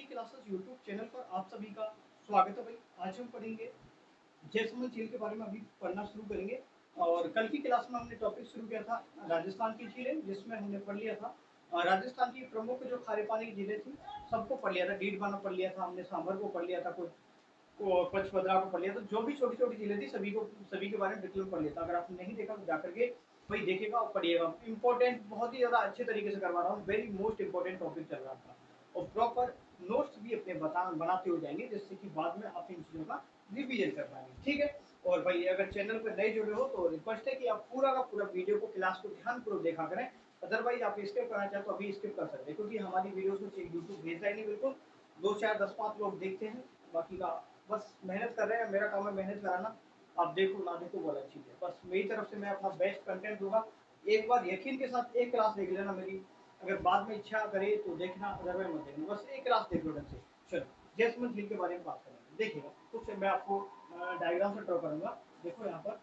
PD classes YouTube channel पर आप सभी का स्वागत है भाई। आज हम पढ़ेंगे जैसलमेर झील के बारे में अभी पढ़ना शुरू करेंगे। और कल की क्लास में हमने टॉपिक शुरू किया था राजस्थान की झीलें, जिसमें हमने पढ़ लिया था राजस्थान की प्रमुख जो खारे पानी की झीलें थी सबको पढ़ लिया था। डीडवाना पढ़ लिया था हमने, सांभर को पढ़ लिया था, कुछ पचपदरा को पढ़ लिया था। जो भी छोटी छोटी झीलें थी सभी के बारे में डिटेल में पढ़ लिया था। अगर आपने नहीं देखा तो जाकर के वही देखेगा और पढ़िएगा। इंपॉर्टेंट, बहुत ही ज्यादा अच्छे तरीके से करवा रहा हूँ। वेरी मोस्ट इंपॉर्टेंट टॉपिक चल रहा था और प्रॉपर नोट्स भी अपने बनाते हो जाएंगे, जिससे कि बाद में आप इन चीजों का रिवीजन कर पाएंगे। ठीक है। और भाई अगर चैनल पर नए जुड़े हो तो रिक्वेस्ट है कि आप पूरा का पूरा वीडियो को, क्लास को ध्यानपूर्वक देखा करें। अदरवाइज आप स्किप करना चाहते हो तो अभी स्किप कर सकते हैं, क्योंकि हमारी वीडियोस को यूट्यूब भेजता ही नहीं बिल्कुल। 2 4 10 5 लोग देखते हैं, बाकी का बस मेहनत कर रहे हैं। मेरा काम है मेहनत कराना। आप देखो ना देखो वो अलग चीज है। बस मेरी तरफ से मैं अपना बेस्ट कंटेंट दूंगा। एक बार यकीन के साथ एक क्लास देख लेना मेरी, अगर बाद में इच्छा करे तो देखना, अदरवाइज मत देखना। बस एक क्लास देख लो ढंग से। चलो जैसमंद झील के बारे में बात करेंगे। देखिएगा कुछ मैं आपको डायग्राम से ड्रॉ करूंगा। देखो यहाँ पर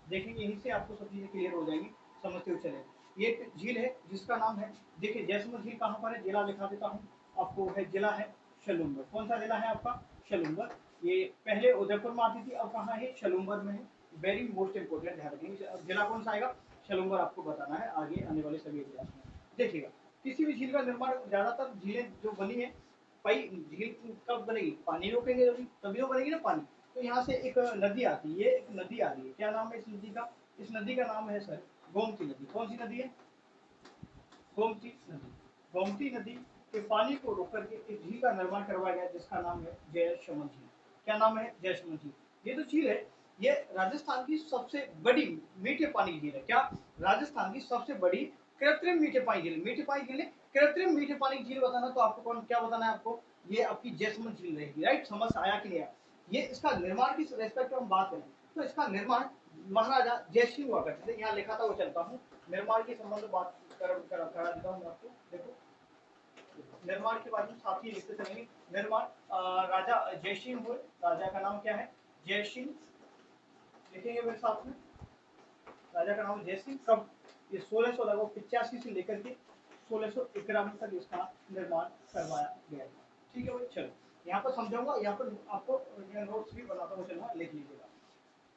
देखेंगे, यहीं से आपको सब चीजें क्लियर हो जाएंगी, समझते हुए चलेंगे। ये एक झील है जिसका नाम है, देखिए जैसमंद झील कहाँ पर है, जिला दिखा देता हूँ आपको। है जिला है शलुम्बर। कौन सा जिला है आपका? शलुम्बर। ये पहले उदयपुर में आती थी, अब कहाँ है? शलुम्बर में है। वेरी मोस्ट इंपोर्टेंट, ध्यान रखेंगे। जिला कौन सा आएगा? शलुम्बर आपको बताना है आगे आने वाले सभी इतिहास में। देखिएगा किसी भी झील का निर्माण, ज्यादातर झीलें जो बनी है, भाई झील कब बनेगी? पानी रोकेंगे तभी तो बनेगी ना पानी। तो यहाँ से एक नदी आती है, ये एक नदी आ रही है। क्या नाम है इस नदी का? इस नदी का नाम है सर गोमती नदी। कौन सी नदी है? गोमती नदी। गोमती नदी के पानी को रोक करके एक झील का निर्माण करवाया गया, जिसका नाम है जयसमंद झील। क्या नाम है? जयसमंद झील। ये जो झील है ये राजस्थान की सबसे बड़ी मीठे पानी की झील है। क्या? राजस्थान की सबसे बड़ी कृत्रिम मीठे पानी झील। मीठे पानी झील, कृत्रिम मीठे पानी की झील बताना तो आपको कौन क्या बताना है आपको? ये आपकी जयसमंद झील रहेगी। राइट, समझ आया कि नहीं आया? ये इसका निर्माण की रेस्पेक्ट में हम बात करें तो इसका निर्माण महाराजा जयसिंह हुआ करते थे। यहाँ लिखा था वो चलता हूँ, निर्माण के संबंध में बात करा देता हूँ आपको। देखो निर्माण के बारे में साथ ही लिखते चलेंगे। निर्माण राजा जयसिंह हुए। राजा का नाम क्या है? जयसिंह। लिखेंगे मेरे साथ में, राजा का नाम जयसिंह। कब? ये 1685 से लेकर के 1691 तक इसका निर्माण करवाया गया था। ठीक है भाई, चलो यहाँ पर समझाऊंगा, यहाँ पर आपको नोट्स भी बनाता हुआ चलूंगा, लिख लीजिएगा।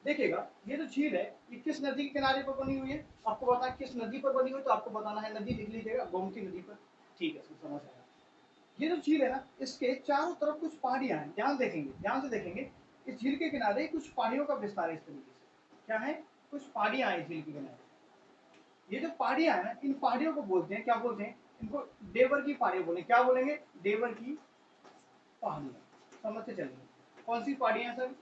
देखिएगा ये जो झील है ये किस नदी के किनारे पर बनी हुई है? आपको बताना किस नदी पर बनी हुई, तो आपको बताना है नदी, लिख लीजिएगा गोमती नदी पर। ठीक है, समझ आया। ये जो झील है ना, इसके चारों तरफ कुछ पहाड़ियां हैं। ध्यान देखेंगे, ध्यान से देखेंगे। इस झील के किनारे कुछ पहाड़ियों का विस्तार है इस तरीके से। क्या है? कुछ पहाड़ियां हैं झील के किनारे। ये जो पहाड़ियां हैं इन पहाड़ियों को बोलते हैं, क्या बोलते हैं इनको? देवर की पहाड़ियां बोलेंगे। क्या बोलेंगे? देवर की पहाड़ियां। समझते चलेंगे कौन सी पहाड़ियां सर?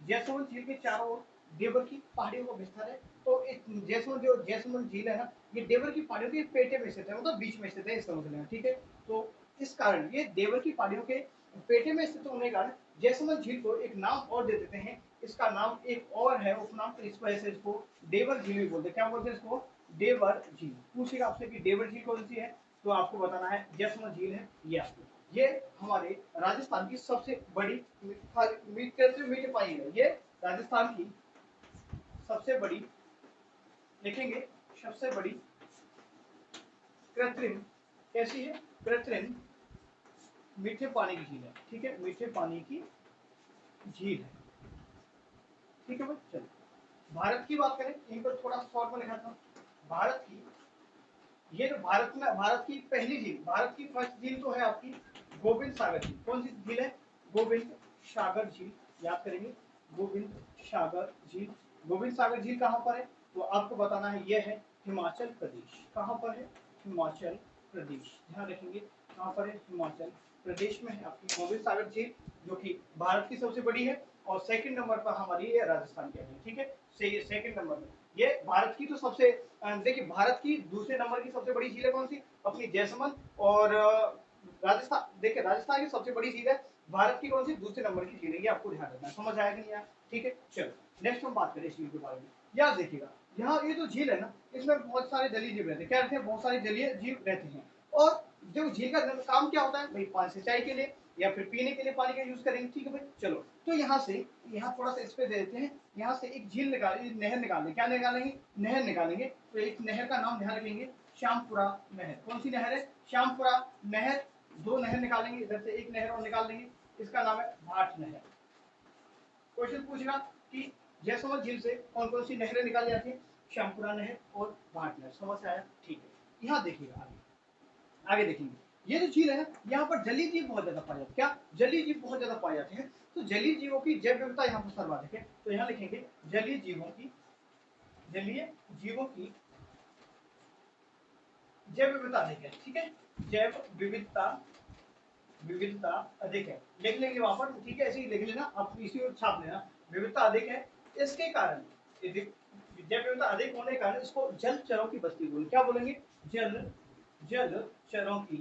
जैसलमेर झील के चारों ओर देवर की पहाड़ियों का विस्तार है। तो एक जैसलमेर झील है ना, ये देवर की पहाड़ियों के पेटे में स्थित है, मतलब बीच में स्थित है, इस समझ लेना। ठीक है, तो इस कारण ये देवर की पहाड़ियों के पेटे में स्थित होने के कारण जैसलमेर झील को एक नाम और दे देते हैं। इसका नाम एक और है उपनाम, तो इस वजह से इसको देवर झील भी बोलते हैं। क्या बोलते हैं इसको? देवर झील। पूछेगा आपसे कि देवर झील कौन सी है, तो आपको बताना है जैसलमेर झील है ये आपको। ये हमारे राजस्थान की सबसे बड़ी मीठे पानी है। ये राजस्थान की सबसे बड़ी, लिखेंगे सबसे बड़ी कृत्रिम, कैसी है? कृत्रिम मीठे पानी की झील है। ठीक है, मीठे पानी की झील है। ठीक है भाई, चलो भारत की बात करें, यहीं पर थोड़ा शॉर्ट में लिखाता हूँ। भारत की, ये जो भारत की पहली झील, भारत की फर्स्ट झील तो है आपकी गोविंद सागर झील। कौन सी झील है? गोविंद सागर झील। याद करेंगे, गोविंद सागर झील। गोविंद सागर झील कहाँ पर है? तो आपको बताना है यह है हिमाचल प्रदेश। कहाँ पर है? हिमाचल प्रदेश। ध्यान रखेंगे कहाँ पर है? हिमाचल प्रदेश में है आपकी गोविंद सागर झील, जो कि भारत की सबसे बड़ी है। और सेकंड नंबर पर हमारी है राजस्थान की है। ठीक है, सेकंड नंबर में ये भारत की तो सबसे, देखिए भारत की दूसरे नंबर की सबसे बड़ी झील है कौन सी? अपनी जैसलमेर। और राजस्थान, देखिए राजस्थान की सबसे बड़ी झील है, भारत की कौन सी? दूसरे नंबर की झील है। ये आपको ध्यान रखना है। समझ आया कि नहीं आया? ठीक है, चलो नेक्स्ट हम बात करें इस झील के बारे में। याद देखिएगा यहाँ ये जो झील है ना, इसमें बहुत सारे जलीय जीव रहते हैं। क्या रहते हैं? बहुत सारे जलीय जीव रहते हैं। और जो झील का काम क्या होता है भाई? पानी सिंचाई के लिए या फिर पीने के लिए पानी का यूज करेंगे। ठीक है भाई, चलो तो यहाँ से, यहाँ थोड़ा सा स्पेस दे देते हैं। यहाँ से एक झील निकालेंगे, नहर निकालेंगे। क्या निकालेंगे? नहर निकालेंगे। तो एक नहर का नाम ध्यान रखेंगे, श्यामपुरा नहर। कौन सी नहर है? श्यामपुरा नहर। दो नहर निकालेंगे, इधर से एक नहर और निकाल देंगे, इसका नाम है भाट नहर। क्वेश्चन पूछेगा कि जैसलमेर झील से कौन कौन सी नहरें निकाली जाती है, श्यामपुरा नहर और भाट नहर। समझ से आया? ठीक है। यहाँ देखिएगा आगे, आगे देखेंगे ये जो झील है यहाँ पर जलीय जीव बहुत ज्यादा पाए जाते हैं। क्या? जलीय जीव बहुत ज्यादा पाए जाते हैं। तो जलीय जीवों की जैव विविधता यहाँ पर सर्वाधिक है। तो यहाँ लिखेंगे जलीय जीवों की, जलीय जीवों की जैव विविधता अधिक है। ठीक है, जैव विविधता, विविधता अधिक है, लिख लेंगे वहां पर। ठीक है, ऐसे ही लिख लेना, आप इसी को छाप लेना। विविधता अधिक है, इसके कारण जैव विविधता अधिक होने के कारण इसको जलचरों की बस्ती बोलेंगे। क्या बोलेंगे? जलचरों की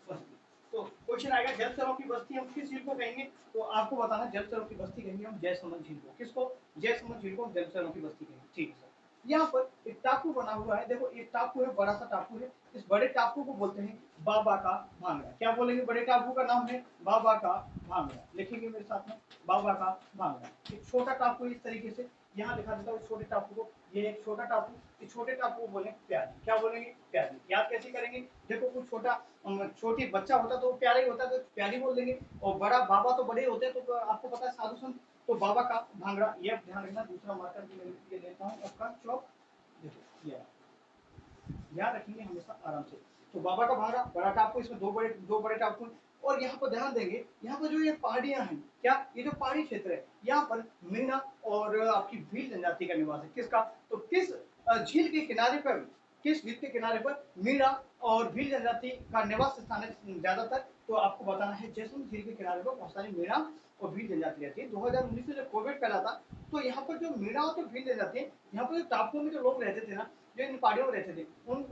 बस्ती। तो क्वेश्चन आएगा जलचरों की बस्ती हम किस झील को कहेंगे? तो आपको बताना, जलचरों की बस्ती कहेंगे हम जयसमंद झील को। किसको? जयसमंद झील को जलचरों की बस्ती कहेंगे। ठीक है। यहाँ पर एक टापू बना हुआ है, देखो एक टापू है, बड़ा सा टापू है। इस बड़े टापू को बोलते हैं बाबा का भांगड़ा। क्या बोलेंगे? बड़े टापू का नाम है बाबा का भांगड़ा। लिखेंगे मेरे साथ में, बाबा का भांगड़ा। एक छोटा टापू इस तरीके से यहाँ दिखा देता हूँ, छोटे टापू को। ये एक छोटा टापू, इस छोटे टापू को बोलेंगे प्याली। क्या बोलेंगे? प्याली। याद कैसे करेंगे? देखो कुछ छोटा छोटी बच्चा होता तो प्यारा ही होता, तो प्यारी बोल देंगे। और बड़ा बाबा तो बड़े होते हैं, तो आपको पता है साधु संत, तो बाबा का भांगड़ा। ये ध्यान रखना। दूसरा मार्कर के लेता हूँ आपका चौक, देखो ये याद रखेंगे हमेशा आराम से। तो बाबा का भांगड़ा, बड़ा टापू, इसमें दो बड़े टापू। और यहाँ पर ध्यान देंगे, यहाँ पर जो ये पहाड़ियां हैं, क्या ये जो पहाड़ी क्षेत्र है, यहाँ पर मीना और आपकी भील जनजाति का निवास है। किसका? तो किस झील के किनारे पर, किस झील के किनारे पर मीना और भील जनजाति का निवास स्थान है ज्यादातर? तो आपको बताना है जैसलमेर झील के किनारे पर बहुत सारी मीना और भील जनजाति रहती है। 2019 में जब कोविड फैला था, तो यहाँ पर जो मीना और भील जनजाति है, यहाँ पर जो टापुओं में जो लोग रहते थे ना, जो इन पहाड़ियों में रहते थे, उन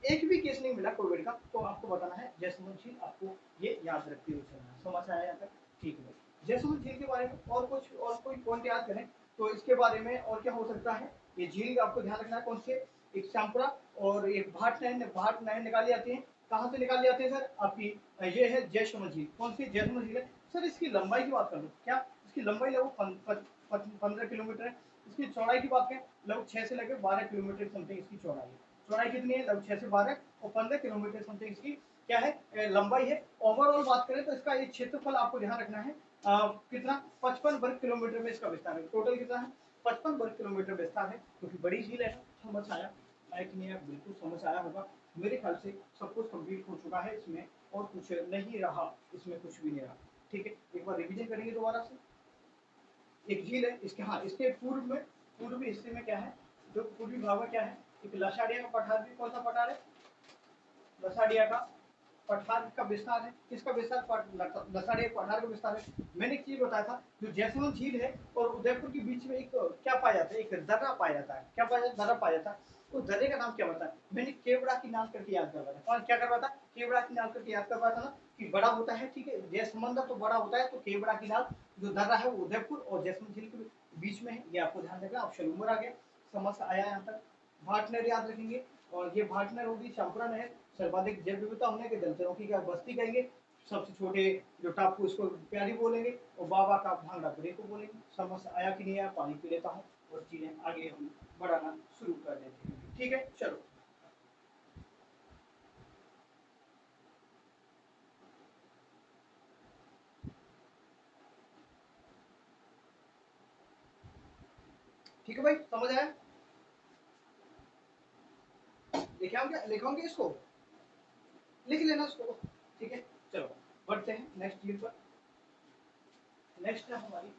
एक भी केस नहीं मिला कोविड का। तो आपको बताना है जैसलमेर झील, आपको ये याद रखते हुए चलना। समझ आया यहाँ तक? ठीक है। जैसलमेर झील के बारे में और कुछ और कोई पॉइंट याद करें तो इसके बारे में और क्या हो सकता है? ये झील आपको ध्यान रखना है कौन से, एक श्यामपुरा और एक भाट नहर। भाट नहर निकाली जाती है, कहाँ से निकाली जाती है सर? आपकी ये है जैसलमेर झील। कौन सी जैसलमेर झील है सर? इसकी लंबाई की बात कर लो। क्या? इसकी लंबाई लगभग 15 किलोमीटर है। इसकी चौड़ाई की बात करें, लगभग 6 से लेकर 12 किलोमीटर समथिंग इसकी चौड़ाई है। चौड़ाई कितनी है? लगभग 6 से 12 और 15 किलोमीटर समथिंग इसकी क्या है, लंबाई है। ओवरऑल बात करें तो इसका एक क्षेत्रफल आपको ध्यान रखना है कितना, 55 वर्ग किलोमीटर में इसका विस्तार है। टोटल कितना है? 55 वर्ग किलोमीटर विस्तार है, क्योंकि बड़ी झील है। समझ आया? कि नहीं? बिल्कुल समझ आया होगा। मेरे ख्याल से सब कुछ कंप्लीट हो चुका है इसमें, और कुछ नहीं रहा, इसमें कुछ भी नहीं रहा। ठीक है, एक बार रिवीजन करेंगे दोबारा से। एक झील है इसके, हाँ इसके पूर्वी हिस्से में क्या है, जो पूर्वी भाग में क्या है, एक लसाडिया का पठार भी। कौन सा पठार है? लसाडिया का पठार का विस्तार है। किसका विस्तार? लसाडिया पठार का विस्तार है। मैंने एक चीज बताया था, जो जैसलमेर झील है और उदयपुर के बीच में एक क्या पाया जाता है, एक दर्रा पाया जाता है। क्या पाया जाता है? दर्रा पाया जाता है। उस दर्रे का नाम क्या बताया? मैंने केवड़ा की नाल करके याद करवाया था। कौन क्या करवाया था? केवड़ा की नाल करके याद करवाया था ना, कि बड़ा होता है। ठीक है, जैसमंदर तो बड़ा होता है, तो केवड़ा की नाल जो दर्रा है वो उदयपुर और जैसलमेर झील के बीच में है। ये आपको ध्यान रखना। ऑप्शन नंबर आ गया। समझ आया यहाँ तक? भाटनर याद रखेंगे, और ये भाटनर होगी श्यामपुरा नहर। सर्वाधिक जैव विविधता होने के जलचरों की क्या बस्ती कहेंगे। सबसे छोटे जो टापू इसको प्यारी बोलेंगे, और बाबा का भांगड़ा बड़े को बोलेंगे। समझ आया कि नहीं आया? पानी पी लेता हूँ और चीजें आगे हम बढ़ाना शुरू कर देते हैं। ठीक है, चलो। ठीक है भाई, समझ आया? लिखाओगे इसको, लिख लेना इसको। ठीक है, चलो बढ़ते हैं नेक्स्ट चीज पर। नेक्स्ट है हमारी,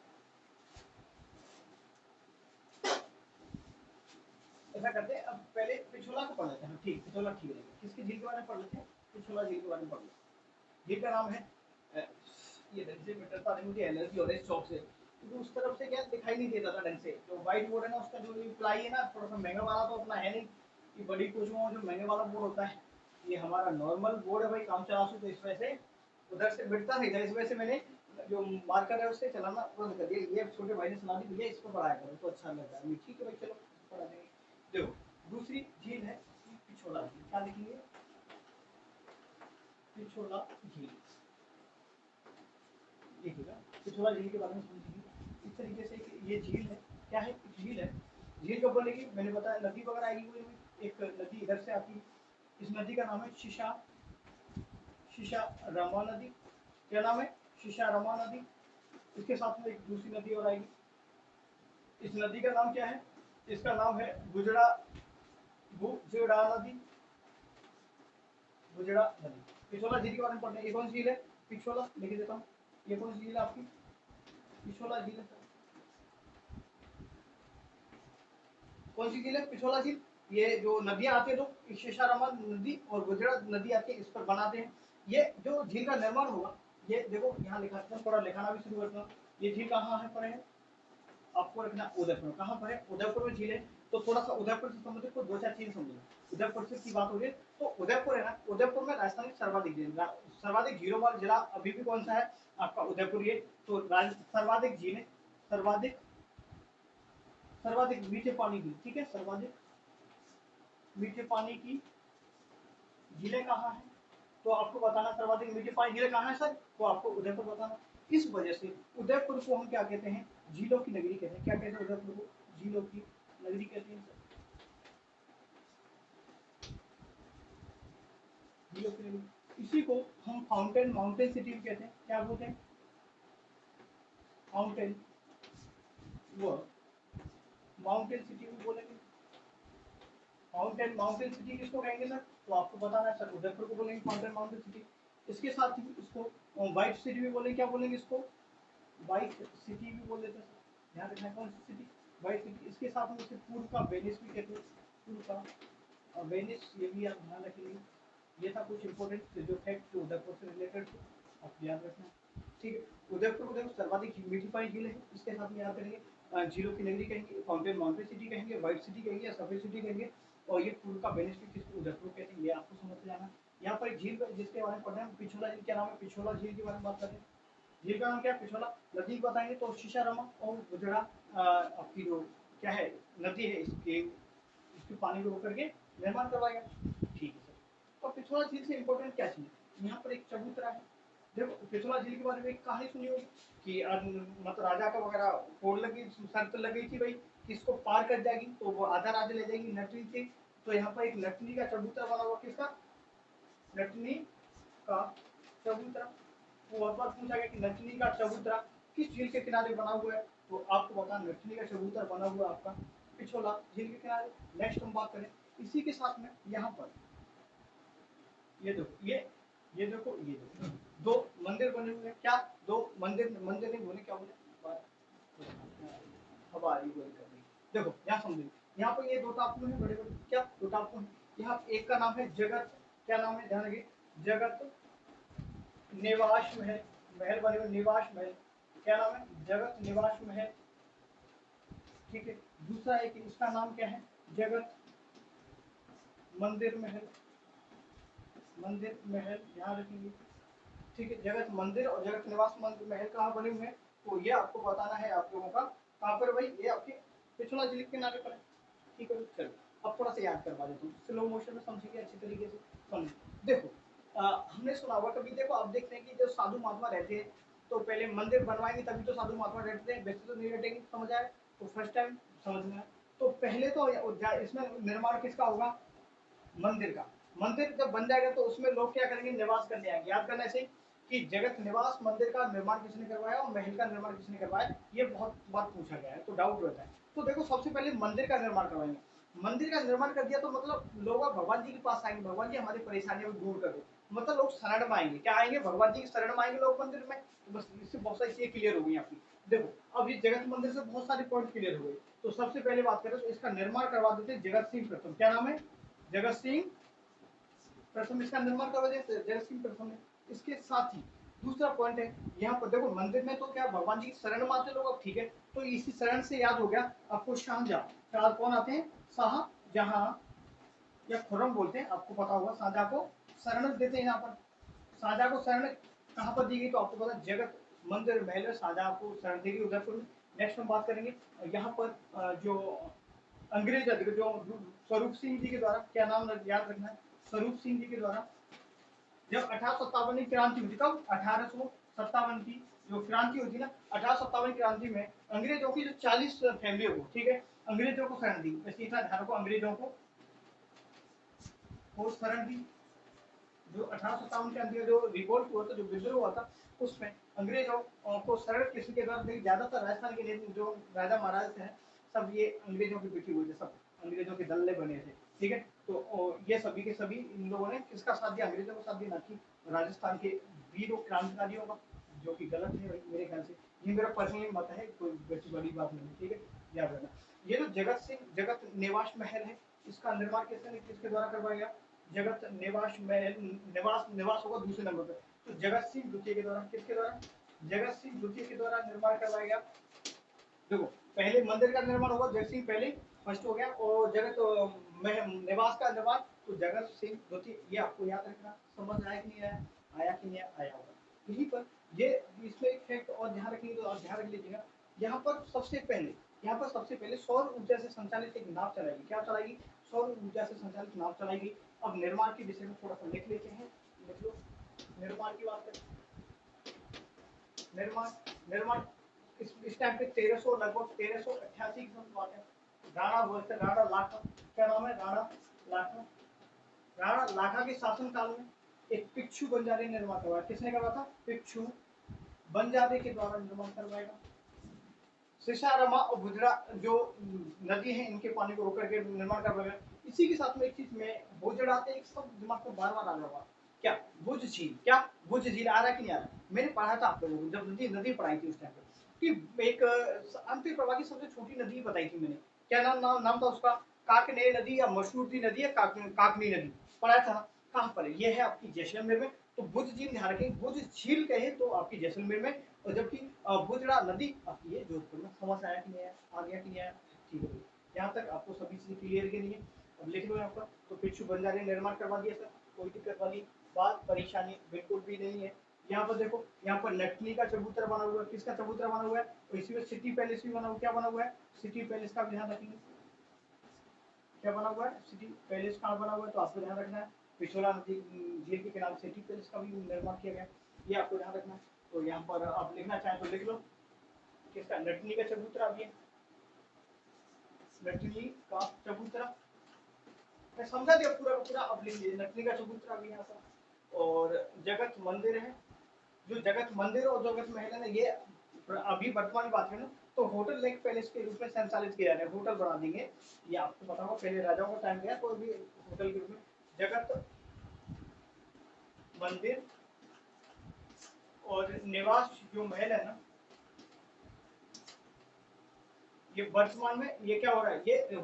ऐसा करते हैं, अब पहले पिछोला को पढ़ लेते हैं। ठीक, पिछोला ठीक रहेगा। किसकी झील के बारे में पढ़ लेते हैं? पिछोला झील के बारे में पढ़ लेते हैं। झील का नाम है ये ढंग से मीटर था, मुझे एलर्जी हो रही है चौक से, क्योंकि उस तरफ से क्या दिखाई नहीं देता था ढंग से। जो व्हाइट बोर्ड है ना, उसका जो प्लाई है ना, थोड़ा सा महंगा वाला तो अपना है नहीं। ये बड़ी कोचिंगों में जो महंगे वाला बोर्ड होता है, ये हमारा नॉर्मल बोर्ड है भाई, काम चला सो। तो इस वजह से उधर से मिटता नहीं था, इस वजह से मैंने जो मार्कर है उससे चलाना बंद कर दिया। ये छोटे भाई ने सलाह दी, भैया इसको पढ़ाया करो तो अच्छा लगता है। ठीक है भाई, चलो पढ़ा देंगे। देखो दूसरी झील है पिछोला झील। क्या लिखेंगे? पिछोला झील। देखिएगा, पिछोला झील के बारे में समझिए। इस तरीके से ये झील है। क्या है? झील है। झील कब बनेगी? मैंने बताया नदी वगैरह आएगी कोई, एक नदी इधर से आती है। इस नदी का नाम है शिशा, शीशारामा नदी। क्या नाम है? शीशारामा नदी। इसके साथ में एक दूसरी नदी और आएगी। इस नदी का नाम क्या है? इसका नाम है गुजरा नदी। गुजरा नदी। पिछोला झील के बारे में पढ़ते हैं। ये कौन सी झील है? पिछोला लिख देता हूँ। ये कौन सी झील है आपकी? पिछोला झील है। कौन सी झील है? पिछोला झील। ये जो नदियां आती है तो शीशारामा नदी और गुजरा नदी आती है, इस पर बनाते हैं। ये जो झील का निर्माण होगा, ये देखो यहाँ लिखा है, थोड़ा लिखाना भी शुरू करता हूँ। ये झील कहाँ है पर है? आपको रखना उदयपुर। कहाँ पर है? उदयपुर में झील है। तो थोड़ा सा उदयपुर से संबंधित को दो चार चीज समझो। उदयपुर से की बात हो रही है तो उदयपुर है ना, उदयपुर में राजस्थान की सर्वाधिक झीलों वाला जिला अभी भी कौन सा है? आपका उदयपुर। ये तो सर्वाधिक झील है, सर्वाधिक सर्वाधिक मीठे पानी की, ठीक है, सर्वाधिक मीठे पानी की झीलें कहाँ है? तो आपको बताना सर्वाधिक मीठे पानी झीलें कहाँ है सर? तो आपको उदयपुर बताना। इस वजह से उदयपुर को हम क्या कहते हैं? झीलों की नगरी कहते हैं। क्या कहते हैं उदयपुर को? झीलों की नगरी कहते हैं सर। झीलों की नगरी। इसी को हम माउंटेन सिटी भी कहते हैं। क्या बोलते हैं? माउंटेन वो माउंटेन सिटी भी बोलेंगे। माउंटेन सिटी किसको कहेंगे सर? तो आपको बताना है सर, उदयपुर को बोलेंगे माउंटेन सिटी। इसके साथ ही इसको व्हाइट सिटी भी बोलेंगे। क्या बोलेंगे इसको? व्हाइट सिटी भी बोल देते हैं सर। ध्यान रखना है कौन सी सिटी? White city. इसके साथ में इसे पूर्व का वेनिस भी कहते हैं। पूर्व का वेनिस, ये भी आप ध्यान रखेंगे। ये था कुछ इंपॉर्टेंट जो फैक्ट जो उदयपुर से रिलेटेड थे, आप याद रखना। ठीक है, उदयपुर को देखो सर्वाधिक मीठी पानी झील है, इसके साथ में याद करेंगे। झीलों की नगरी कहेंगे, माउंटेन सिटी कहेंगे, व्हाइट सिटी कहेंगे या सफेद सिटी कहेंगे। और ये पूर्व का बेनिफिट किसको? उदयपुर कहते हैं। ये आपको समझ जाना। यहाँ पर एक झील जिसके बारे में पढ़ रहे हैं, पिछोला झील। क्या नाम है? पिछोला झील के बारे में बात करें। झील का नाम क्या है? पिछोला। नदी बताएंगे तो शीशारामा और गुजरा आपकी जो क्या है नदी है, इसके पानी को होकर के निर्माण करवाएगा। ठीक है सर। तो पिछोला झील से इंपॉर्टेंट क्या चीज है? यहाँ पर एक चबूतरा है। देखो पिछोला झील के बारे में एक कहानी सुनी होगी कि मतलब राजा का वगैरह फोड़ लगी, शर्त लग गई थी भाई कि इसको पार कर जाएगी तो वो आधा राज्य ले जाएगी, नटनी थी। तो यहाँ पर एक नटनी का चबूतरा बना हुआ। किसका? नटनी का चबूतरा। वो बहुत बार पूछा गया कि नटनी का चबूतरा किस झील के किनारे बना हुआ है? तो आपको बता, नटनी का चबूतरा बना हुआ आपका पिछोला झील के किनारे। नेक्स्ट हम बात करें इसी के साथ में, यहाँ पर ये देखो, ये देखो, ये देखो, दो मंदिर बने हुए हैं। क्या? दो मंदिर नहीं बोले, क्या बोले? हवा बोल कर रही। देखो यहाँ समझो, यहाँ पर ये दो टापू हैं बड़े बड़े। क्या? दो टापू हैं। यहाँ एक का नाम है जगत। क्या नाम है? ध्यान रखिए, जगत निवास महल। महल बने हुए, निवास महल। क्या नाम है? जगत निवास महल। ठीक है। दूसरा एक इसका नाम क्या है? जगत मंदिर महल। मंदिर महल ध्यान रखेंगे। ठीक है, जगत मंदिर और जगत निवास महल कहाँ बने हुए हैं? तो ये आपको बताना है आप लोगों का। कहाँ पर भाई? ये आपके पिछला जिले के किनारे पर है। ठीक है, चलो अब थोड़ा सा याद करवा देता हूँ, स्लो मोशन में समझिए, अच्छी तरीके से समझिए। देखो हमने सुना होगा कभी, देखो आप देखते हैं कि जो साधु महात्मा रहते हैं तो पहले मंदिर बनवाएंगे तभी तो साधु महात्मा रहते हैं, वैसे तो नहीं रहते। समझ आए? तो फर्स्ट टाइम समझना है। तो पहले तो इसमें निर्माण किसका होगा? मंदिर का। मंदिर जब बन जाएगा तो उसमें लोग क्या करेंगे? निवास करने आएंगे। याद करना ऐसे कि जगत निवास मंदिर का निर्माण किसने करवाया और महल का निर्माण किसने करवाया, ये बहुत बार पूछा गया है तो डाउट रहता है। तो देखो सबसे पहले मंदिर का निर्माण करवाएंगे। मंदिर का निर्माण कर दिया तो मतलब लोग भगवान जी के पास आएंगे, भगवान जी हमारी परेशानियों को दूर करो। मतलब लोग शरण में आएंगे। क्या आएंगे? भगवान जी की शरण में आएंगे लोग मंदिर में। तो बस इससे बहुत सारी चीजें क्लियर हो गई आपकी। देखो अब ये जगत मंदिर से बहुत सारे पॉइंट क्लियर हो गए। तो सबसे पहले बात करें तो इसका निर्माण करवा देते जगत सिंह प्रथम। क्या नाम है? जगत सिंह प्रथम इसका निर्माण करवा देते जगत सिंह प्रथम ने। इसके साथ ही दूसरा पॉइंट है, यहाँ पर देखो मंदिर में तो क्या भगवान जी की शरण में आते लोग। अब ठीक है, तो इसी शरण से याद हो गया आपको शाहजहां। चार कौन आते हैं? शाहजहां या खुर्रम बोलते हैं, आपको पता होगा। शाहजहां को शरण देते हैं। यहाँ पर शाहजहां को शरण कहाँ पर दी गई? तो आपको पता, जगत मंदिर महल में शाहजहां को शरण दी गई उदयपुर में। नेक्स्ट हम बात करेंगे यहाँ पर जो अंग्रेज जो स्वरूप सिंह जी के द्वारा, क्या नाम याद रखना है? स्वरूप सिंह जी के द्वारा जब 1857 की क्रांति हुई थी। कब? 1857 की जो क्रांति हुई थी ना, 1857 क्रांति में अंग्रेजों की जो 40 फैमिलियों को, ठीक है, अंग्रेजों को शरण दी। वैसे इतना ध्यान को अंग्रेजों को शरण दी। जो 1857 के अंदर जो रिवोल्ट हुआ था, जो विद्रोह हुआ था, उसमें अंग्रेजों को सरल किसी के द्वारा नहीं, ज्यादातर राजस्थान के लिए जो राजा महाराज थे सब ये अंग्रेजों के पीछे हुए थे, सब अंग्रेजों के दल्ले बने थे। ठीक है, तो ये सभी के सभी इन लोगों ने किसका साथ दिया, अंग्रेजों का साथ दिया, ना कि राजस्थान के वीरों क्रांतिकारियों का, जो कि गलत है भाई मेरे ख्याल से। ये मेरा पर्सनली मत है, कोई वैसी बड़ी बात नहीं है। ठीक है, याद रखना। ये जो जगत निवास महल है, इसका निर्माण किसके द्वारा करवाया गया, जगत निवास महल, निवास होगा दूसरे नंबर पे, तो जगत सिंह द्वितीय के द्वारा, किसके द्वारा, जगत सिंह द्वितीय के द्वारा निर्माण करवाया गया। देखो, पहले मंदिर का निर्माण होगा, जगत सिंह पहले फर्स्ट हो गया, और निवास का निर्माण तो जगत सिंह द्वितीय। ये आपको याद रखना। समझ आया कि नहीं आया, आया कि नहीं आया होगा। यहीं पर ये इसमें एक फैक्ट और ध्यान रखिए, तो आप ध्यान रख लीजिएगा। यहाँ पर सबसे पहले सौर ऊर्जा से संचालित एक नाव चलाएगी। क्या चलाएगी, सौर ऊर्जा से संचालित नाव चलाएगी। अब निर्माण के विषय में थोड़ा सा लिख लेते हैं, लिख लो। निर्माण की बात करें, निर्माण निर्माण इस टाइम पे 1300, लगभग 1388 की बात है। राणा बोलते, राणा लाखा, क्या नाम है, राणा लाखा। राणा लाखा के शासन काल में एक पिच्छू बंजारे निर्माण करवाया। किसने करवाया था, पिच्छू बंजारे के द्वारा निर्माण करवाएगा। सिशारमा और बुजरा जो नदी है, इनके पानी को रोक करके निर्माण करवाया। इसी के साथ में एक चीज में बुजरा एक सब दिमाग को बार बार आ रहा, क्या, भुज झील, क्या भुज झील आ रहा है कि नहीं आ रहा। मैंने पढ़ा था आप लोगों को जब नदी पढ़ाई थी उस टाइम पे, कि एक अंतिम प्रवाह की सबसे छोटी नदी बताई थी मैंने। क्या नाम था उसका, काकने नदी या मशहूर नदी है, काकनी नदी पढ़ाया था। कहाँ पर है, ये है आपकी जैसलमेर में। तो भुज झील ध्यान रखें, भुज झील कहे तो आपकी जैसलमेर में, और जबकि बुजड़ा नदी आपकी है जोधपुर में। समझ आया कि नहीं आया, आ गया कि नहीं आया, ठीक है। यहाँ तक आपको सभी चीजें क्लियर की नहीं है, अब लिख लो यहाँ पर। तो पिच्छू बंजारे निर्माण करवा दिया सर, कोई दिक्कत वाली बात परेशानी बिल्कुल भी नहीं है। यहाँ पर देखो, यहाँ पर नटनी का चबूतरा बना हुआ है। किसका चबूतरा बना हुआ है, और इसी में सिटी पैलेस भी बना हुआ, क्या बना हुआ है, सिटी पैलेस का ध्यान रखेंगे। क्या बना हुआ है, सिटी पैलेस कहाँ बना हुआ है, तो आपको ध्यान रखना है। पिछोला नदी झील के किनारे सिटी पैलेस का भी निर्माण किया गया, ये आपको ध्यान रखना है। तो यहाँ पर आप लिखना चाहें तो लिख लो, किसका, नटनी का चबूतरा भी है, नटनी का चबूतरा। मैं समझा दिया पूरा का पूरा, अब लिख लीजिए, नटनी का चबूतरा भी यहाँ पर। और जगत मंदिर है, जो जगत मंदिर और जगत महल है ना, ये अभी वर्तमान बात है ना, तो होटल लेक पैलेस के रूप में संचालित किया जा रहा है। होटल बना देंगे, ये आपको पता होगा, पहले राजाओं का टाइम गया तो अभी होटल के रूप में जगत मंदिर और निवास जो महल है ना, ये वर्तमान में ये क्या हो रहा है, ये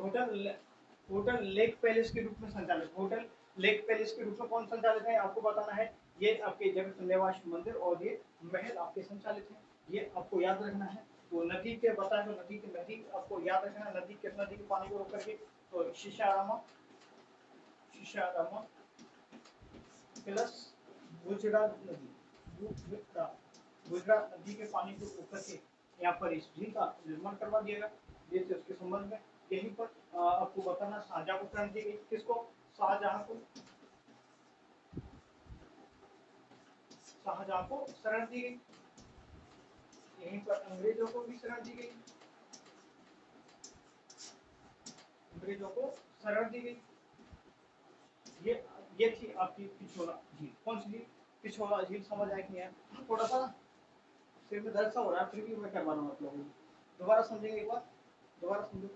होटल लेक पैलेस के रूप में संचालित, होटल लेक पैलेस के रूप में कौन संचालित है आपको बताना है। ये आपके जगत निवास मंदिर और ये महल आपके संचालित है, ये आपको याद रखना है। तो नदी के बताए, तो नदी आपको याद रखना है, नदी किस नदी के पानी को रोक करके, तो शिशारामा प्लस बुजरा नदी, बुजरा नदी के पानी को रोक करके यहाँ पर इस झील का निर्माण करवा दिया गया। ये थे उसके संबंध में। यहीं पर आपको बताना, शाहजहां को शरण दी गई, किसको, शाहजहां को शरण दी गई। यहीं पर अंग्रेजों को भी शरण दी गई, अंग्रेजों को शरण दी गई। ये थी आपकी पिछोला झील। कौन सी झील, पिछोला झील। समझ आया कि नहीं, थोड़ा सा सिर में दर्द सा हो रहा है, फिर भी मैं करवा रहा हूँ आप लोगों को। दोबारा समझेंगे एक बार, दोबारा समझो।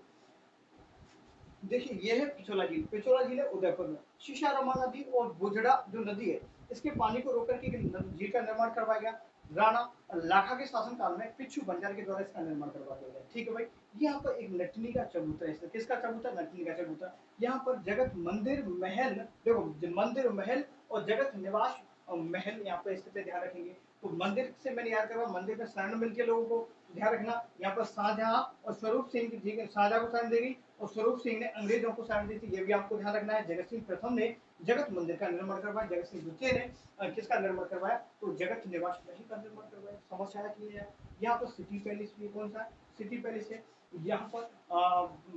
देखिए, ये है पिछोला झील, पिछोला झील है उदयपुर में। शिशारमा नदी और बुजड़ा जो नदी है, इसके पानी को रोक करके झील का निर्माण करवाया गया। राणा लाखा के शासन काल में पिच्छू बंजार के द्वारा इसका निर्माण करवा दिया गया। ठीक है भाई, यहाँ पर एक नटनी का चबूतरा है, किसका चबूतरा, नटनी का चबूतरा। यहाँ पर जगत मंदिर महल, देखो मंदिर महल और जगत निवास महल यहाँ पर स्थित है, ध्यान रखेंगे। तो मंदिर से मैंने याद करवा, मंदिर में शरण मिलके लोगों को ध्यान रखना। यहाँ पर शाहजहां और स्वरूप सिंह जी, शाहजहां को शरण देगी और स्वरूप सिंह ने अंग्रेजों को शरण दी थी, ये भी आपको ध्यान रखना है। जगत सिंह प्रथम ने जगत मंदिर का निर्माण करवाया, जगत सिंह द्वितीय ने किसका निर्माण करवाया, तो जगत निवास महल का निर्माण करवाया। समझ आया कि नहीं? यहाँ पर सिटी पैलेस भी, कौन सा सिटी पैलेस है, यहाँ पर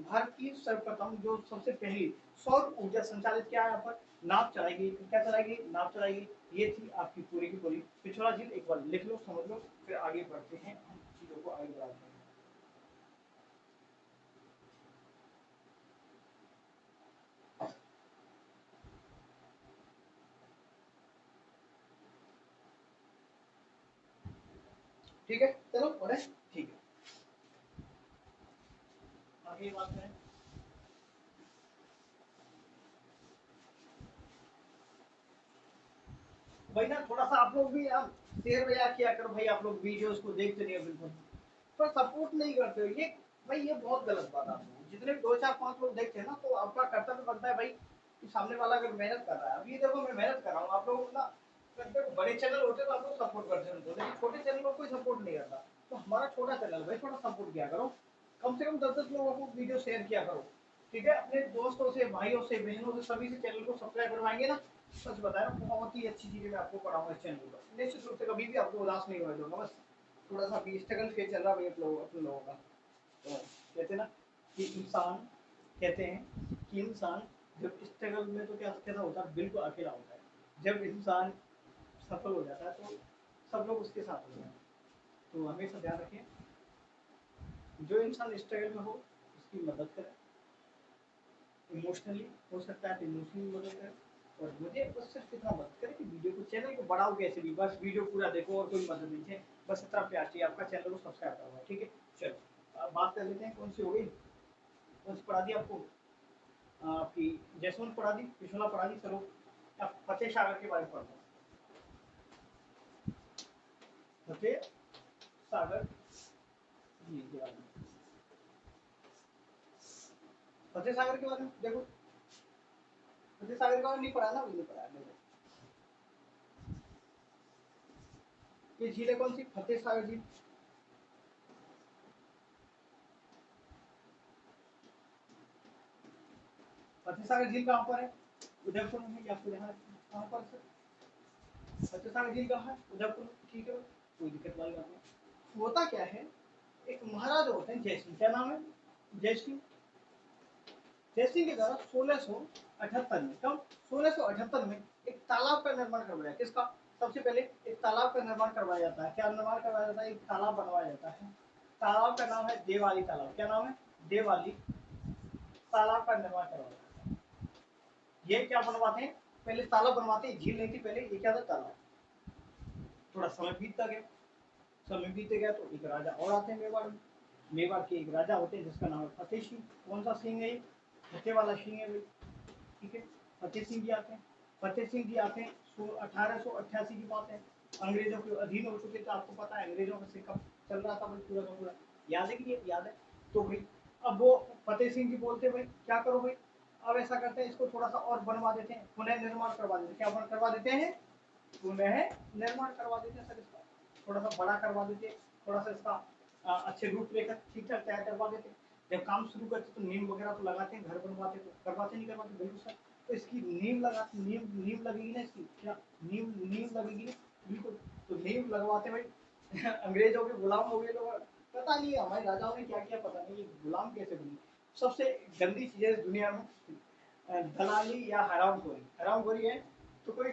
भारत की सर्वप्रथम जो सबसे पहली सौर ऊर्जा संचालित क्या है, यहाँ पर नाव चलाएगी। क्या चलाएगी, नाव चलाएगी। ये थी आपकी पूरी की पूरी पिछोला झील। एक बार लिख लो, समझ लो, फिर आगे बढ़ते हैं, हम चीजों को आगे बढ़ाते हैं। ठीक है, चलो पढ़े। ठीक है, आगे बात करें। भाई ना थोड़ा सा आप लोग भी आप शेयर वगैरह किया करो भाई, आप लोग वीडियोस को देखते नहीं हो बिल्कुल, पर सपोर्ट नहीं करते हो, ये भाई ये बहुत गलत बात है। आप लोग जितने भी 2 4 5 लोग देखते हैं ना, तो आपका कर्तव्य बनता है भाई कि सामने वाला अगर मेहनत कर रहा है, अभी देखो मैं मेहनत कर रहा हूँ, आप लोग ना बड़े चैनल होते तो आप लोग सपोर्ट करते हो, लेकिन छोटे चैनल को कोई सपोर्ट नहीं करता, तो हमारा छोटा चैनल भाई थोड़ा सपोर्ट किया करो, कम से कम 10 10 लोगों को वीडियो शेयर किया करो, ठीक है, अपने दोस्तों से, भाइयों से, बहनों से, सभी से चैनल को सब्सक्राइब करवाएंगे ना, सच बताया ना, बहुत ही अच्छी चीजें मैं आपको पढ़ाऊंगा इस चैनल पर, निश्चित रूप से कभी भी आपको उदास नहीं होने दूंगा। बस थोड़ा सा अभी स्ट्रगल फेज चल रहा है अपने लोगों का। तो कहते हैं ना कि इंसान, कहते हैं कि इंसान जब स्ट्रगल में तो क्या कैसा होता है, बिल्कुल अकेला होता है, जब इंसान सफल हो जाता है तो सब लोग उसके साथ होते हैं। तो हमेशा ध्यान रखें, जो इंसान स्ट्रगल में हो उसकी मदद करें, इमोशनली हो सकता है तो इमोशनली मदद करें, और मुझे बस सिर्फ इतना मदद करें कि वीडियो को, चैनल को बढ़ाओ कैसे भी, बस वीडियो पूरा देखो और कोई मदद नहीं है, बस इतना प्यार चाहिए आपका, चैनल को सब्सक्राइब करवाओ, ठीक है। चलो अब बात कर लेते हैं, कौन सी हो गई, कौन सी पढ़ा दी आपको, आपकी जैसमंत पढ़ा दी, पिछला पढ़ा दी, चलो अब फतेह सागर के बारे में पढ़ते हैं। फतेह सागर जी के बारे में, फतेह सागर के बारे में देखो, फतेह सागर के बारे में नहीं पढ़ा ना, अभी नहीं पढ़ा है। ये झील है कौन सी, फतेह सागर झील, फतेह सागर झील कहाँ पर है, उदयपुर में या फिर यहाँ कहाँ पर सर, फतेह सागर झील कहाँ है, उदयपुर, ठीक है, कोई दिक्कत वाली बात नहीं। होता क्या है, एक महाराज होते हैं जय सिंह, क्या नाम है, जय सिंह, जय सिंह के द्वारा 1678 में, कब, 1678 में एक तालाब का निर्माण करवाया, किसका, सबसे पहले एक तालाब का निर्माण करवाया जाता है, क्या निर्माण करवाया जाता है, एक तालाब बनवाया जाता है, तालाब का नाम है देवाली तालाब, क्या नाम है, देवाली तालाब का निर्माण करवाया जाता है। ये क्या बनवाते हैं, पहले तालाब बनवाते हैं, झील नहीं थी पहले, ये क्या था, तालाब, थोड़ा समय बीतता गया, समय बीते गया तो एक राजा और आते हैं मेवाड़ में, मेवाड़ के एक राजा होते हैं जिसका नाम है फतेह सिंह, कौन सा सिंह है ये, फतेह वाला सिंह है भाई, ठीक है, फतेह सिंह जी आते हैं, फतेह सिंह जी आते हैं, 1888 की बात है, अंग्रेजों के अधीन हो चुके थे, आपको पता है अंग्रेजों का सिक्का चल रहा था भाई पूरा का पूरा, याद है कि ये याद है, तो भाई अब वो फतेह सिंह जी बोलते भाई क्या करो भाई, अब ऐसा करते हैं इसको थोड़ा सा और बनवा देते हैं, पुनः निर्माण करवा देते हैं, क्या करवा देते हैं, पुनः निर्माण करवा देते हैं सर, इसका थोड़ा सा बड़ा करवा देते, थोड़ा सा इसका अच्छे रूपरेखा ठीक ठाक तैयार करवा देते, जब काम शुरू करते तो नींव वगैरह तो लगाते हैं, घर बनवाते तो करवाते नहीं करवाते, बिल्कुल सर, तो इसकी नींव लगा, नींव लगेगी ना इसकी, क्या नींव लगेगी ना, बिल्कुल, तो नींव लगवाते भाई अंग्रेजों के गुलाम हो गए लोग, पता नहीं हमारे राजाओं ने क्या किया, पता नहीं ये गुलाम कैसे बनी, सबसे गंदी चीज है इस दुनिया में दलाली या हरामखोरी, हरामखोरी है, तो कोई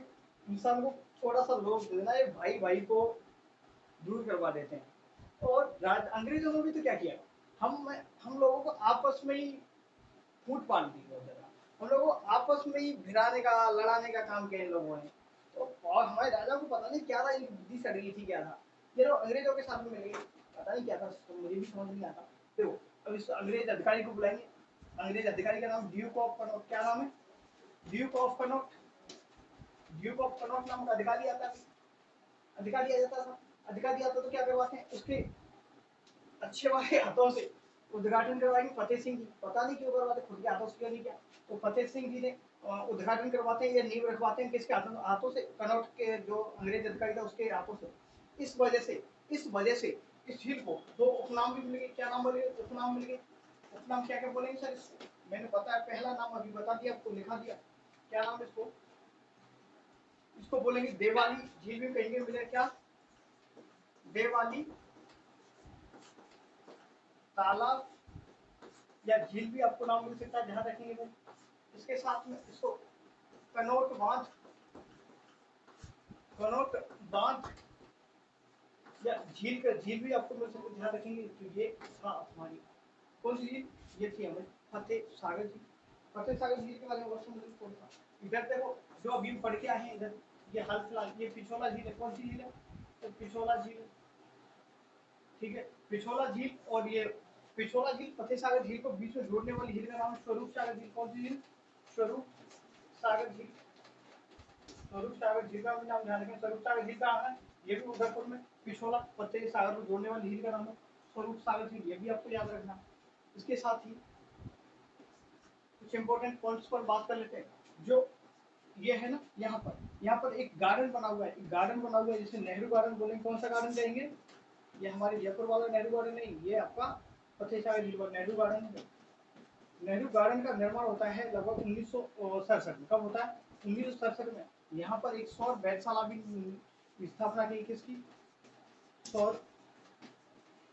इंसान को थोड़ा सा लोभ दे देना, ये भाई भाई को दूर करवा देते हैं, और अंग्रेजों ने भी तो क्या किया, हम लोगों को आपस में ही फूट पाल दी बहुत ज्यादा, हम लोगों को आपस में ही भिड़ाने का, लड़ाने का काम किया इन लोगों ने, तो और हमारे राजा को पता नहीं क्या था, इनकी बुद्धि सड़ गई थी, क्या था ये लोग अंग्रेजों के साथ में मिल गए, पता नहीं क्या था, तो मुझे भी समझ नहीं आता। देखो अब इस अंग्रेज अधिकारी को बुलाएंगे, अंग्रेज अधिकारी का नाम ड्यूक ऑफ कनॉट, क्या नाम है, Duke of Connaught, Duke of Connaught नाम का अधिकारी आता है, अधिकारी आ जाता था, अधिकारी आता तो क्या करवाते हैं, उसके अच्छे वाले हाथों से उद्घाटन करवाएंगे फतेह सिंह जी, पता नहीं क्यों करवाते, खुद के हाथों से क्यों नहीं किया, तो फतेह सिंह जी ने उद्घाटन करवाते हैं, ये नींव रखवाते हैं किसके हाथों से, कनौज के जो अंग्रेज अधिकारी था उसके हाथों से, इस वजह से इस झील को दो उपनाम भी मिल गए, क्या नाम बोले, उपनाम मिल गए, उपनाम क्या क्या बोलेंगे सर इसको, मैंने बताया पहला नाम अभी बता दिया आपको, लिखा दिया, क्या नाम इसको, इसको बोलेंगे देवाली झील भी कहेंगे, मिले क्या, देवाली तालाब या झील भी आपको नाम मिल सकता है, ध्यान रखेंगे भाई, इसके साथ में इसको कनौट बांध, कनौट बांध या झील भी आपको मिल सकता है, ध्यान रखेंगे, तो ये था हमारी कौन सी झील, ये थी हमारी फतेह सागर झील, फतेह सागर झील के बारे में वर्षों में कौन सा, इधर देखो जो अभी पढ़ के आए हैं इधर, ये हाल फिलहाल ये पिछोला झील है, कौन सी झील है, तो पिछोला झील, ठीक है। पिछोला झील और ये पिछोला झील फतेह सागर झील को बीच में जोड़ने वाली झील का नाम है स्वरूप सागर झील। कौन सी झील? स्वरूप सागर झील। स्वरूप सागर झील का भी नाम ध्यान रखें। स्वरूप सागर झील कहाँ है? ये भी उदयपुर में। पिछोला फतेह सागर को जोड़ने वाली झील का नाम है स्वरूप सागर झील, ये भी आपको याद रखना। इसके साथ ही कुछ इंपॉर्टेंट पॉइंट्स पर बात कर लेते हैं। जो ये है ना, यहाँ पर एक गार्डन बना हुआ है, एक गार्डन बना हुआ है जिसे नेहरू गार्डन बोलेंगे। कौन सा गार्डन कहेंगे? ये हमारे जयपुर वाला नेहरू गार्डन नहीं, ये आपका फतेह सागर झील पर नेहरू गार्डन है। नेहरू गार्डन का निर्माण होता है लगभग 1967 में। कब होता है? 1967 में। यहाँ पर एक सौर वेधशाला भी स्थापना की। किसकी? सौर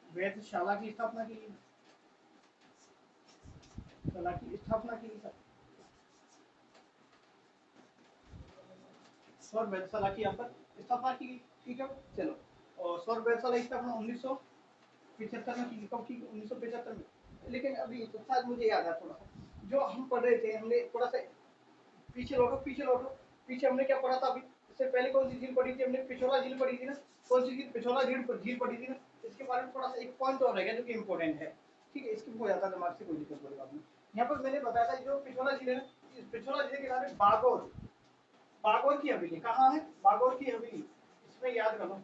वेधशाला की स्थापना की। स्थापना की सौर वेधशाला की यहाँ पर स्थापना की गई। ठीक है, चलो। और सौर वेधशाला की स्थापना 1975 में की। कब की? 1975 में। लेकिन अभी तो शायद मुझे याद है थोड़ा सा जो हम पढ़ रहे थे, हमने थोड़ा सा पीछे लौटो पीछे लौटो। पीछे हमने क्या पढ़ा था अभी? इससे पहले कौन सी झील पढ़ी थी हमने? पिछोला झील पढ़ी थी ना। कौन सी झील? पिछोला झील पढ़ी थी ना। इसके बारे में थोड़ा सा एक पॉइंट और रहेगा जो कि इंपॉर्टेंट है। ठीक है, इसकी हो जाता है दिमाग से, कोई दिक्कत वाली बात नहीं। यहाँ पर मैंने बताया था जो पिछोला झील है ना, इस पिछोला झील के किनारे बागोर की हवेली कहाँ है? बागोर की हवेली, इसमें याद रखो।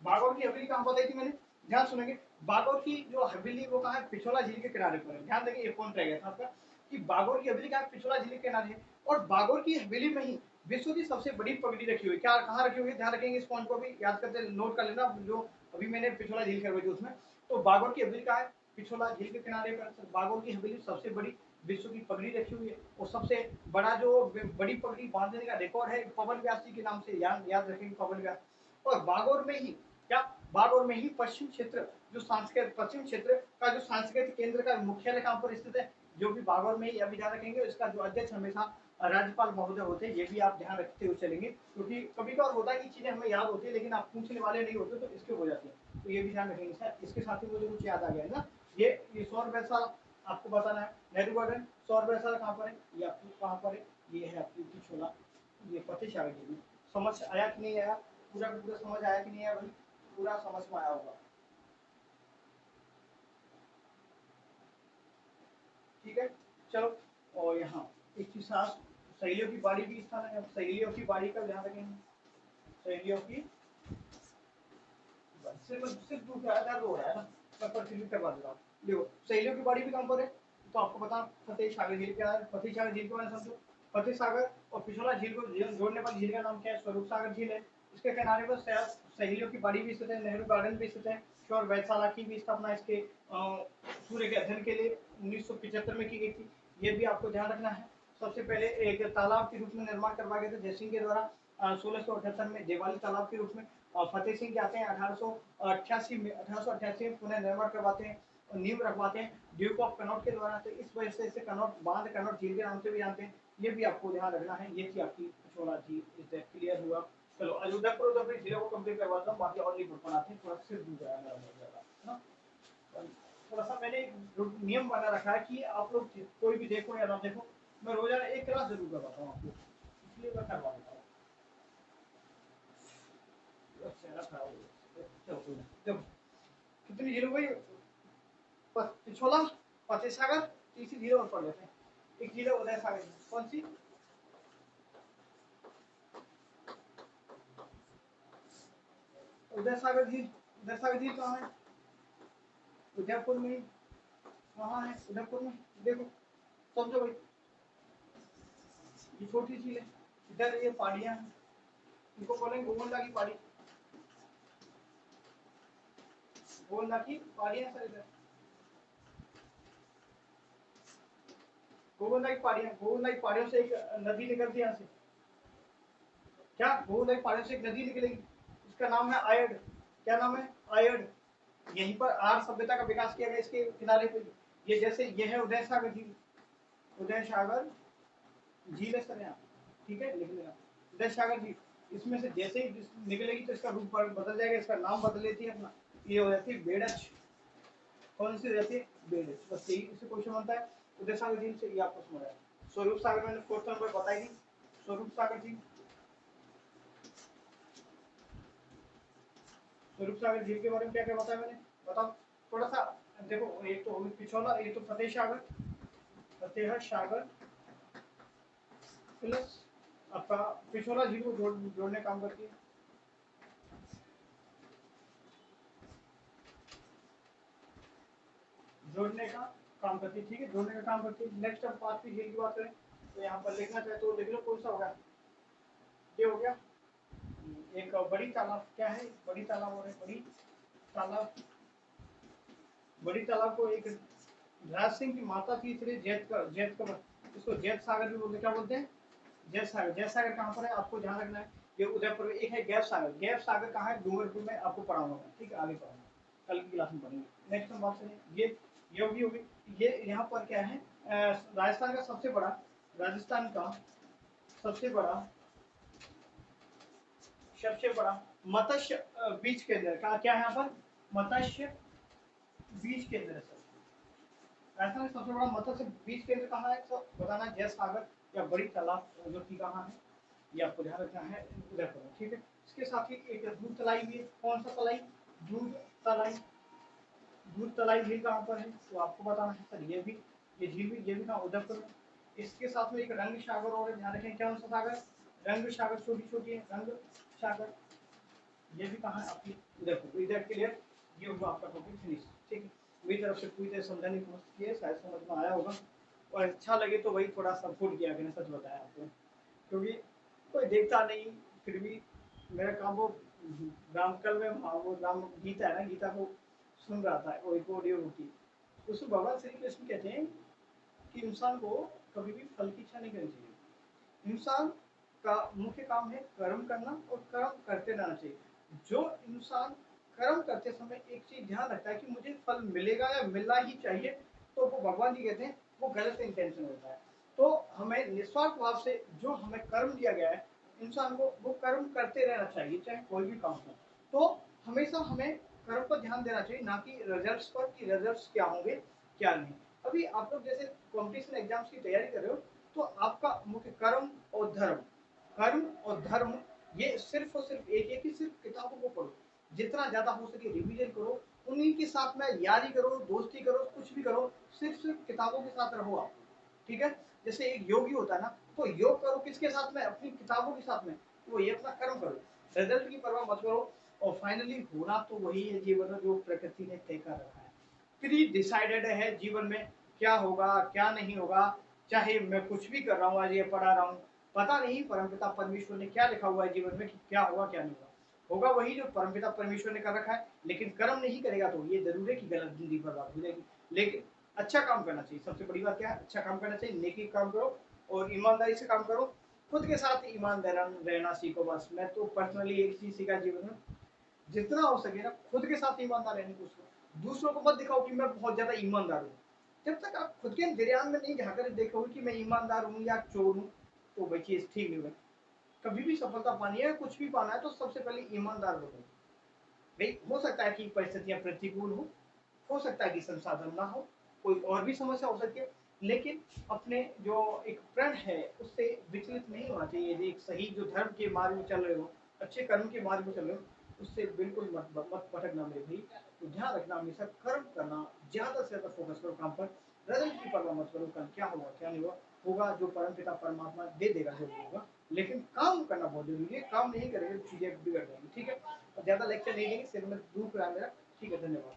बागोर की हवेली कहाँ बताई थी मैंने? ध्यान सुनेंगे। बागोर की जो हवेली वो कहाँ है? पिछोला झील के किनारे पर है। ध्यान देंगे, ये पॉइंट रह गया था आपका कि बागोर की हवेली कहाँ है? पिछोला झील के किनारे है। और बागोर की हवेली में ही विश्व की सबसे बड़ी पगड़ी रखी हुई। क्या कहाँ रखी हुई है? ध्यान रखेंगे, इस पॉइंट को भी याद करते नोट कर लेना। जो अभी मैंने पिछोला झील करवाई थी उसमें, तो बागोर की हवेली कहाँ है? पिछोला झील के किनारे पर। बागोर की हवेली सबसे बड़ी विश्व की पगड़ी रखी हुई है। और सबसे बड़ा जो बड़ी पगड़ी बांधने का रिकॉर्ड है पवन व्यास जी के नाम से, याद रखेंगे, पवन व्यास। और बागोर में ही क्या? बागोर में ही पश्चिम क्षेत्र पश्चिम क्षेत्र का जो सांस्कृतिक केंद्र का मुख्यालय कहाँ पर स्थित है? जो भी बागोर में ही, अभी ध्यान रखेंगे। इसका जो अध्यक्ष हमेशा राज्यपाल महोदय होते हैं, ये भी आप ध्यान रखते हुए चलेंगे, क्योंकि कभी कभार होता है कि चीजें हमें याद होती है लेकिन आप पूछने वाले नहीं होते, तो इसके हो जाती है, तो ये भी ध्यान रखेंगे सर। इसके साथ ही मुझे कुछ याद आ गया है ना, ये सौर वैधशाला आपको बताना है। नेहरू गार्डन, सौर वैधशाला कहाँ पर है? ये आपकी कहाँ पर है? ये है आपकी पिछोला, ये फतेह सागर झील में। समझ आया कि नहीं आया? पूरा का पूरा समझ आया कि नहीं आया भाई? पूरा समझ में आया होगा। ठीक है, चलो। और यहाँ एक चीज साथ, सहेलियों की बाड़ी भी स्थान है। सहेलियों की बाड़ी का ध्यान रखेंगे। सहेलियों की सिर्फ दूसरा दर्द हो रहा है ना, मैं पर फिर भी करवा देता हूँ। देखो, सहेलियों की बाड़ी भी कहाँ पर है? तो आपको बता, फतेह सागर झील के, फतेह सागर झील के बारे में समझो। फतेह सागर और पिछोला झील को जोड़ने वाली झील का नाम क्या है? स्वरूप सागर झील है। इसके किनारे पर सहेलियों की बाड़ी भी स्थित है, नेहरू गार्डन भी स्थित है। शोर वैधशाला की भी स्थापना इसके सूर्य के अध्ययन के लिए 1975 में की गई थी। ये भी आपको ध्यान रखना है। सबसे पहले एक तालाब के रूप में निर्माण करवाया गया था जयसिंह के द्वारा 1678 में, देवाली तालाब के रूप में। और फतेह सिंह के आते हैं 1888 में पुनः निर्माण करवाते हैं और नींव रखवाते हैं ड्यूक ऑफ कनॉट के द्वारा। तो इस वजह से इसे कनॉट बांध, कनॉट झील के नाम से भी जानते हैं। ये भी आपको ध्यान रखना है। ये थी आपकी पिछोला झील। इस क्लियर हुआ? चलो, उदयपुर झीलों को कंप्लीट करवाता हूँ, बाकी और नहीं पढ़ पाते हैं, थोड़ा सिर दूर जाएगा है ना। थोड़ा सा मैंने एक नियम बना रखा है कि आप लोग कोई भी देखो या ना देखो, मैं रोजाना एक क्लास जरूर करवाता हूँ आपको, इसलिए मैं करवा देता हूँ। चेहरा खराब हो गया। चलो कोई नहीं। देखो कितनी झील हो गई? पिछोला, फतेह सागर, तीसरी झील और पढ़ लेते हैं। एक झील है उदय सागर। कौन सी? उदय सागर झील। उदय सागर झील कहाँ है? उदयपुर में। कहाँ है? उदयपुर में। देखो, समझो भाई, ये छोटी झील है, इधर ये पहाड़ियाँ हैं, इनको बोलेंगे गोवंदा की पहाड़ी। गोवंदा की पहाड़ियाँ सर, इधर गोवंदा की पहाड़ियाँ। गोवंदा की पहाड़ियों से एक नदी निकलती है यहाँ से। क्या? गोवंदा की पहाड़ियों से एक नदी निकलेगी, इसका नाम है आयड। क्या नाम है? आयड। यहीं पर आर्य सभ्यता का विकास किया गया इसके किनारे पे। ये जैसे ये है उदय सागर झील। उदय सागर झील है सर यहाँ, ठीक है, लिख लेना उदय सागर झील। इसमें से जैसे ही निकलेगी तो इसका रूप बदल जाएगा, इसका नाम बदल लेती है अपना, ये हो जाती है बेड़च। कौन सी रहती है? बेड़च। बस यही इससे क्वेश्चन बनता है उदय सागर झील से, ये आपको समझ आया। स्वरूप सागर मैंने फोर्थ नंबर बताई थी। स्वरूप सागर झील, स्वरूप सागर झील के बारे में क्या क्या बताया मैंने? बताओ थोड़ा सा। देखो एक तो पिछोला, एक तो फतेह सागर प्लस आपका पिछोला झील को जोड़ने काम करती है। जोड़ने का काम करती है, ठीक है, जोड़ने का काम करती है। नेक्स्ट हम पांचवी झील की बात करें तो यहाँ पर लिखना चाहे तो लिख लो, कौन सा होगा, ये हो गया। एक बड़ी तालाब, क्या है बड़ी तालाब, और तालाब बड़ी तालाब को एक राज सिंह की माता थी, इसलिए जैत कर इसको जैत सागर भी बोलते, क्या बोलते हैं, जैत सागर। जैत सागर कहाँ पर है आपको ध्यान रखना है, ये उदयपुर में। एक है गैप सागर, गैप सागर कहाँ है, डूंगरपुर में, आपको पढ़ाऊंगा, ठीक है, आगे पढ़ाऊंगा, कल की क्लास में पढ़ेंगे। नेक्स्ट हम बात करें, ये भी होगी। ये यहाँ पर क्या है, राजस्थान का सबसे बड़ा, राजस्थान का सबसे बड़ा मत्स्य बीज केंद्र का क्या है, यहाँ पर मत्स्य बीज केंद्र है। राजस्थान में सबसे बड़ा मत्स्य बीज केंद्र कहाँ है, तो बताना जय सागर या बड़ी तालाब जो कि कहाँ है, ये आपको ध्यान रखना है, उदयपुर में, ठीक है। इसके साथ ही एक दूध तलाई भी है। कौन सा तलाई, दूध तलाई। दूध तलाई झील कहाँ पर है तो आपको बताना है सर, ये झील भी, ये भी कहाँ, उदयपुर में। इसके साथ में एक रंग सागर और ध्यान रखें, क्या सा सागर, रंग सागर, छोटी छोटी है रंग सागर, ये भी कहाँ है आपकी उदयपुर। इधर क्लियर, ये होगा आपका टॉपिक फिनिश, ठीक है। मेरी तरफ से पूरी तरह समझाने की कोशिश की है, शायद समझ में आया होगा, और अच्छा लगे तो वही थोड़ा सपोर्ट किया मैंने, सच बताया आपको, क्योंकि कोई देखता नहीं, फिर भी मेरा काम वो रामकल में वो राम गीता है ना, गीता को सुन रहा था, वो एक ऑडियो होती, उसमें भगवान श्री कृष्ण कहते हैं कि इंसान को कभी भी फल की इच्छा नहीं करनी चाहिए। इंसान का मुख्य काम है कर्म करना, और कर्म करते रहना चाहिए। जो इंसान कर्म करते समय एक चीज ध्यान रखता है कि मुझे फल मिलेगा या मिलना ही चाहिए, तो वो भगवान जी कहते हैं वो गलत इंटेंशन होता है। तो हमें निस्वार्थ भाव से जो हमें कर्म दिया गया है, इंसान को वो कर्म करते रहना चाहिए, चाहे कोई भी काम हो। तो हमेशा हमें कर्म पर ध्यान देना चाहिए, ना कि रिजल्ट्स पर, कि रिजल्ट्स क्या होंगे क्या नहीं। अभी आप लोग जैसे कॉम्पिटिशन एग्जाम्स की तैयारी कर रहे हो, तो आपका मुख्य कर्म और धर्म, ये सिर्फ और सिर्फ एक है कि सिर्फ किताबों को पढ़ो, जितना ज्यादा हो सके रिवीजन करो, उन्हीं के साथ में यारी करो, दोस्ती करो, कुछ भी करो, सिर्फ किताबों के साथ रहो आप, ठीक है। जैसे एक योगी होता है ना, तो योग करो किसके साथ में, अपनी किताबों के साथ में, वो ये अपना कर्म करो, रिजल्ट की परवाह मत करो। और फाइनली होना तो वही है जीवन में जो प्रकृति ने तय कर रखा है, प्री डिसाइडेड है जीवन में, क्या होगा क्या नहीं होगा। चाहे मैं कुछ भी कर रहा हूँ, आज ये पढ़ा रहा हूँ, पता नहीं परमपिता परमेश्वर ने क्या लिखा हुआ है जीवन में कि क्या होगा क्या नहीं होगा। होगा वही जो परमपिता परमेश्वर ने कर रखा है, लेकिन कर्म नहीं करेगा तो ये जरूर है कि गलत जिंदगी बर्बाद हो जाएगी। लेकिन अच्छा काम करना चाहिए, सबसे बड़ी बात क्या है, अच्छा काम करना चाहिए, नेकी काम करो और ईमानदारी से काम करो, खुद के साथ ईमानदार रहना सीखो। बस मैं तो पर्सनली एक चीज सीखा जीवन में, जितना हो सके ना खुद के साथ ईमानदार रहने की कोशिश करो। दूसरों को मत दिखाओ कि मैं बहुत ज्यादा ईमानदार हूँ, जब तक आप खुद के दरियान में नहीं झाकर देखोगे कि मैं ईमानदार हूँ या चोर हूँ, तो वही चीज ठीक नहीं होगी। कभी भी सफलता पानी है, कुछ भी पाना है, तो सबसे पहले ईमानदार बनो। भाई हो सकता है कि परिस्थितियां प्रतिकूल हो सकता है कि संसाधन ना हो, कोई और भी समस्या हो सकती है, लेकिन अपने जो एक प्रण है उससे विचलित नहीं होना चाहिए। यदि एक सही जो धर्म के मार्ग में चल रहे हो, अच्छे कर्म के मार्ग में चल रहे हो, उससे बिल्कुल मत भटकना मेरे भाई। तो ध्यान रखना, हमेशा कर्म करना, ज्यादा से ज्यादा फोकस करो काम पर, रिजल्ट की परवाह मत करो, कल क्या होगा क्या नहीं होगा, होगा जो परमपिता परमात्मा दे देगा जो होगा। लेकिन काम करना बहुत जरूरी है, काम नहीं करेंगे तो चीजें बिगड़ जाएंगी, ठीक है। ज्यादा लेक्चर नहीं देंगे, सिर में दुख रहा है मेरा, ठीक है, धन्यवाद।